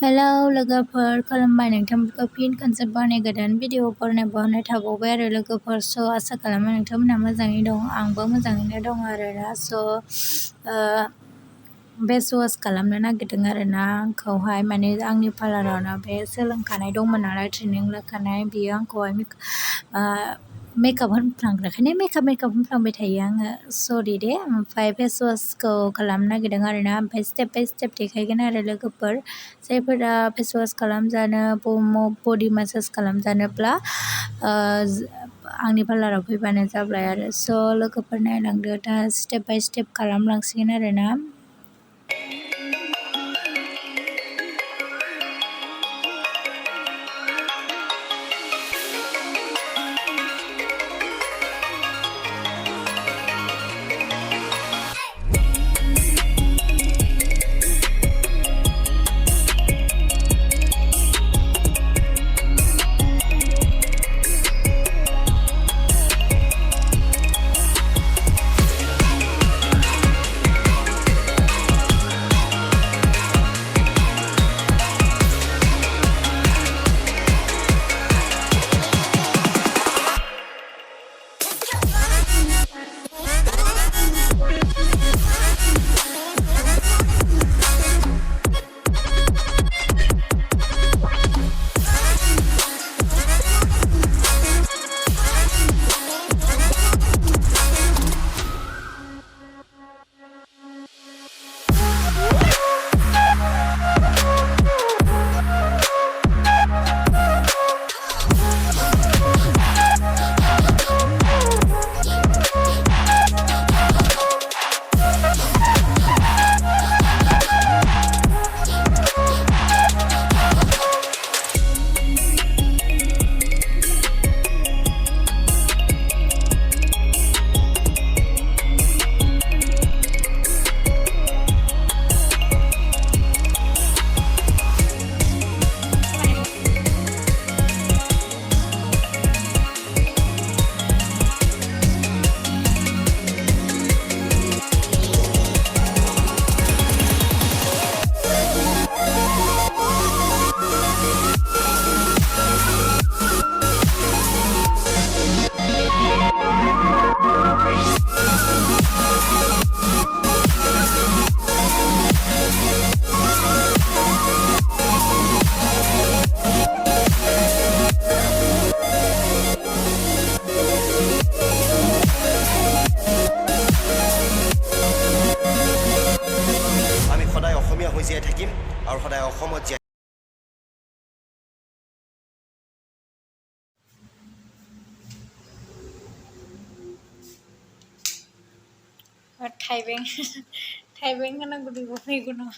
Hello लोगोफोर, खुलुमबाय नोंथांमोनखौ fin खनसेबाव गोदान भिडिअफोर नायबावनाय थाबावबाय आरो लोगोफोर। आसा खालामो नोंथांमोनहा मोजाङै दं, आंबो मोजाङैनो दं आरोना। फेस वास खालामनो नागिरदों आरोना आंखौहाय, माने आंनि पार्लारावनो बे सोलोंखानाय दंमोन नालाय, ट्रेनिं लाखानाय, बियो आंखौहाय मेकआप होनफ्लांग्राखायनो मेकआप होनफ्लांबाय थायो आङो, सरि दे। ओमफ्राय फेस वासखौ खालामनो नागिरदों आरोना, ओमफ्राय स्टेप बाय स्टेप देखायगोन आरो लोगोफोर। जायफोरा फेस वास खालामजानो, बडि मासाज खालामजानोब्ला आंनि पार्लाराव फैबानो जाबाय आरो। लोगोफोर नायलांदो, दा स्टेप बाय स्टेप खालामलांसिगोन आरोना। আমি সদায় অসমীয়া হৈ জীয়াই থাকিম আৰু সদায় অসমত জীয়াই थाइबें होनांगौ बेखौ मेगनाव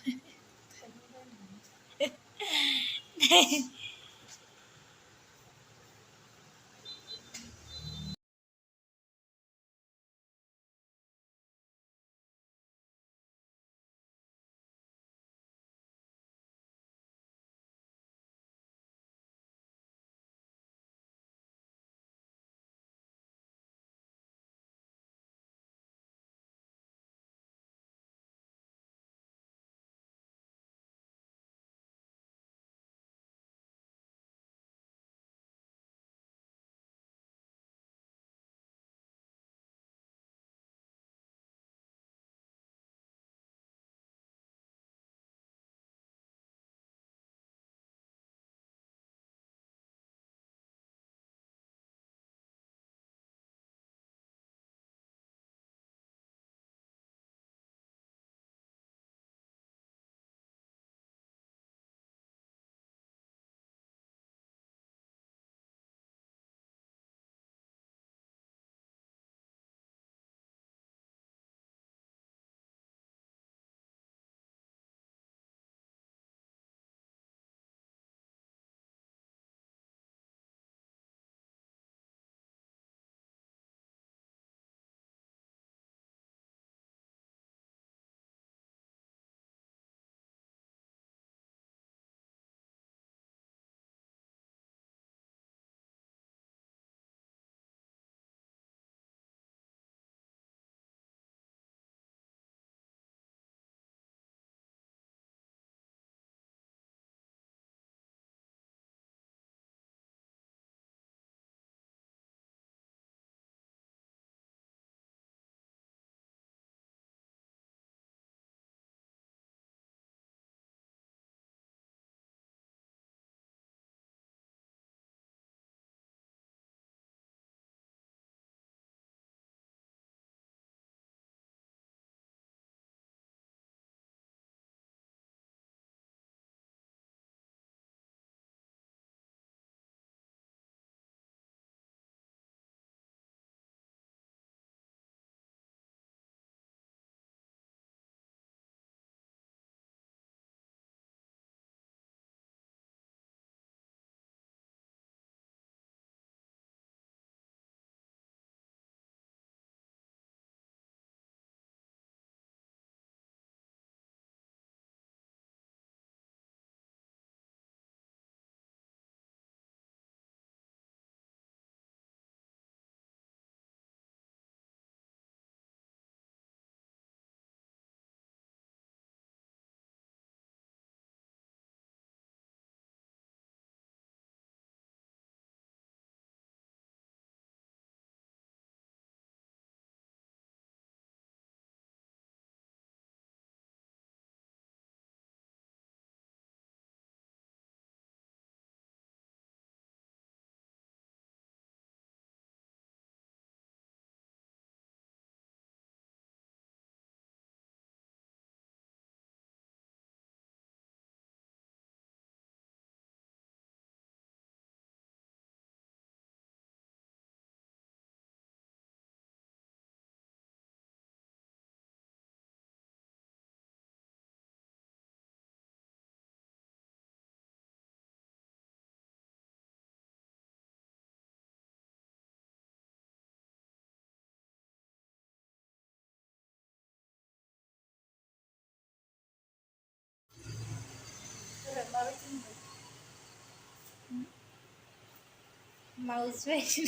माउस बायदि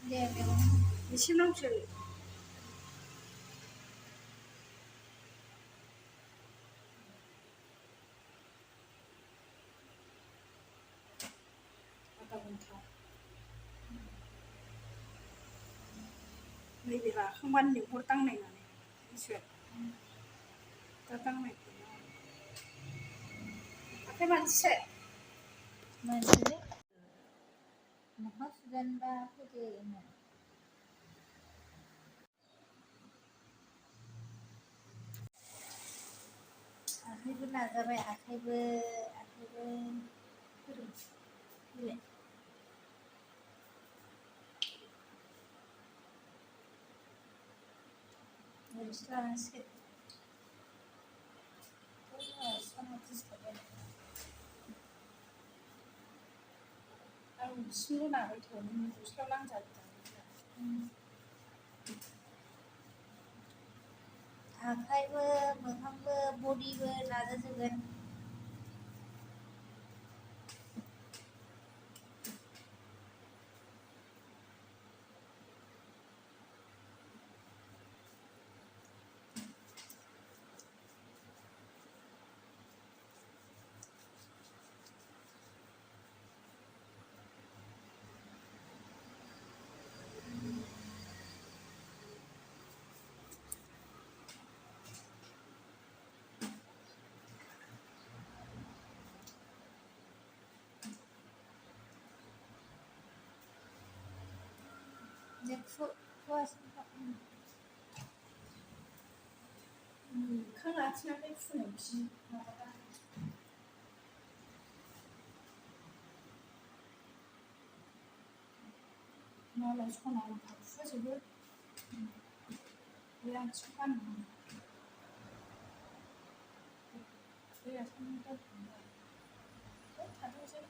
दे एसेल'सो आधा घन्टा नैबे राखांबानो लिंहर दांनायनानै मिथिबाय दा दांनायखौ आखाइ मानजिसै मोनसे मोखां सुजानोबा फैदो आखाइबो नाजाबाय आखाइबो फोरों ओरैसो लानांसिगोन सना दिसथाब आं बिसिमल' नाबाय थ' नों गस्लायाव नांजाबोदा आखाइबो मोखांबो बडिबो नाजाजोबगोन मोखां आथिङाखै फुनो बिदि माबाबा मालाय सना रुफा फुजोबो बे आथिं गाननो बे आथिं गाननो थाथोंसै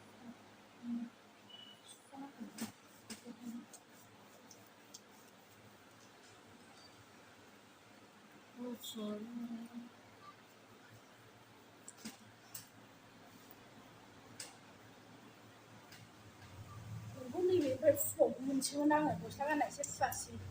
गुफुर नैबेनिफ्राय फुबावनो मोनसेमोन आङो गस्ला गाननायसो फुवासै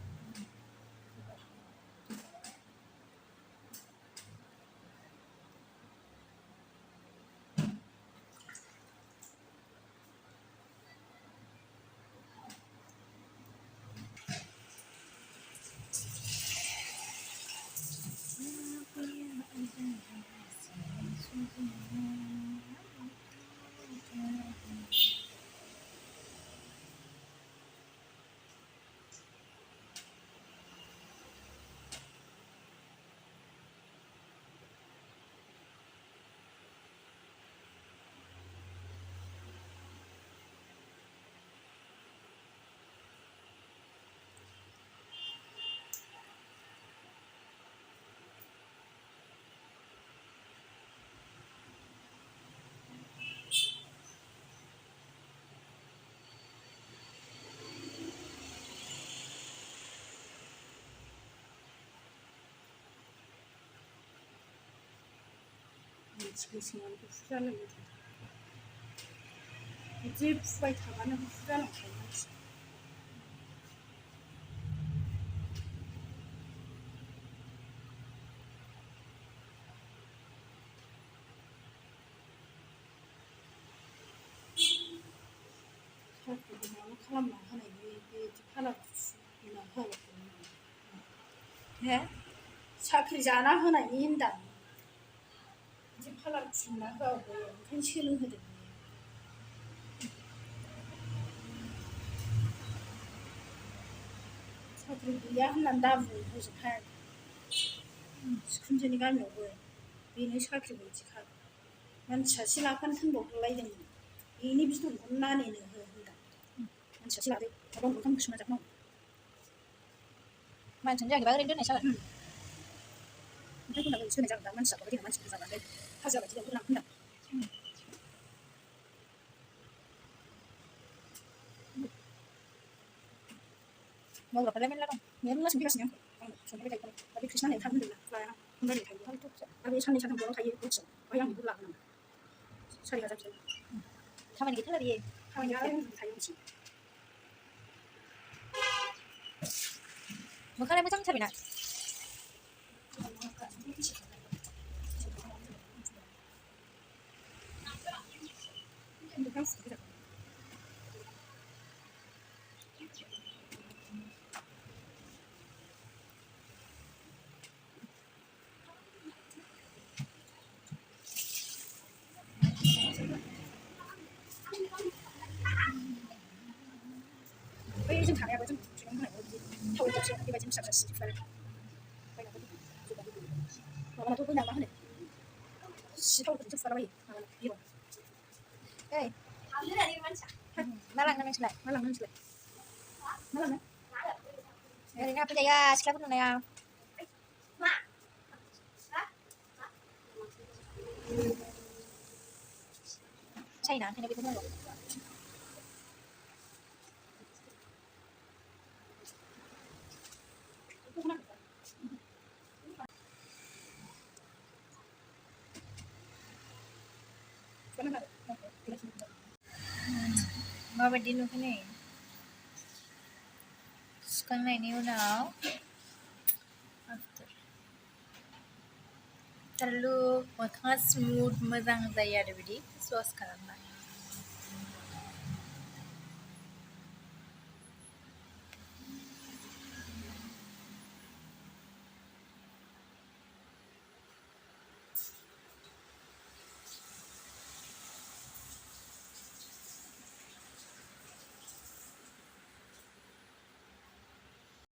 मानसि गोसोमानो गुफुर जालायबाय बिदि फुबाय थाबानो गुफुर जालांखायो मानसि साख्रिखौ माबा खालामना होनायनि बिदि खालार फुना होआखै साख्रि जाना होनायनि होनदां बिदि खालार फुनना होआखै ओंखायनो सोलोंहोदों साख्रि गैया होननानै दाबुं हजोंहाय सिखुनजोनि गामियावबो बेनो साख्रि बायदिखा मानसि सासे लाफानो थिनबावलायदोंमोन बेनि बिदनखौनो नानेनो हो होनदां मानसि सासे लादो माबा ओंखाम ओंख्रि संना जाहोनांगौ मानसियानो जायाखैबा ओरैनो दोननाय जागोन ओमफ्राय उनाव सोनाय जागोन दा मानसि जाबाय देनां मानसि बुरजा जाबाथाय हाजिरा बायदि लेंहरनां होनदां मावग्राफ्रालाय मेरला दं मेरला सोंफैगासिनो आंखौ संनाय थायो दा बे कृष्णा होननाय थाब होनदोंना लाया होनलायनाय थायो आरो बे साननै सानथामल' थायो गुवाहाटियाव ओमफ्राय आं बेखौ लागोन आं 4,000 बिदों खामानि गैथारा बियो खामानिया थायो मोनसे मोखाङालाय मोजां जाबायना बै जों थानायाबो जों ट्रेनिं होनायाबो बिदि थाव दावसे बेबायदिनो फिसा फिसा सिटिफोर माबानाथ' बैना मा होनो सि थावफोरजोंसो फुगारलाबायो माबाना बिरन ओइ मा लांनो नोंसोरलाय मा लांनो नोंसोरलाय मा लांनो ओरैनो हाबफैजाया सिख्लाफोर नुनायाव सायना ओंखायनो बेखौ नांगौ माबायदि नुखो नै सुखांनायनि उनाव आफ्टार लुक मोखाङा स्मुथ मोजां जायो आरो बिदि फेस वास खालामबा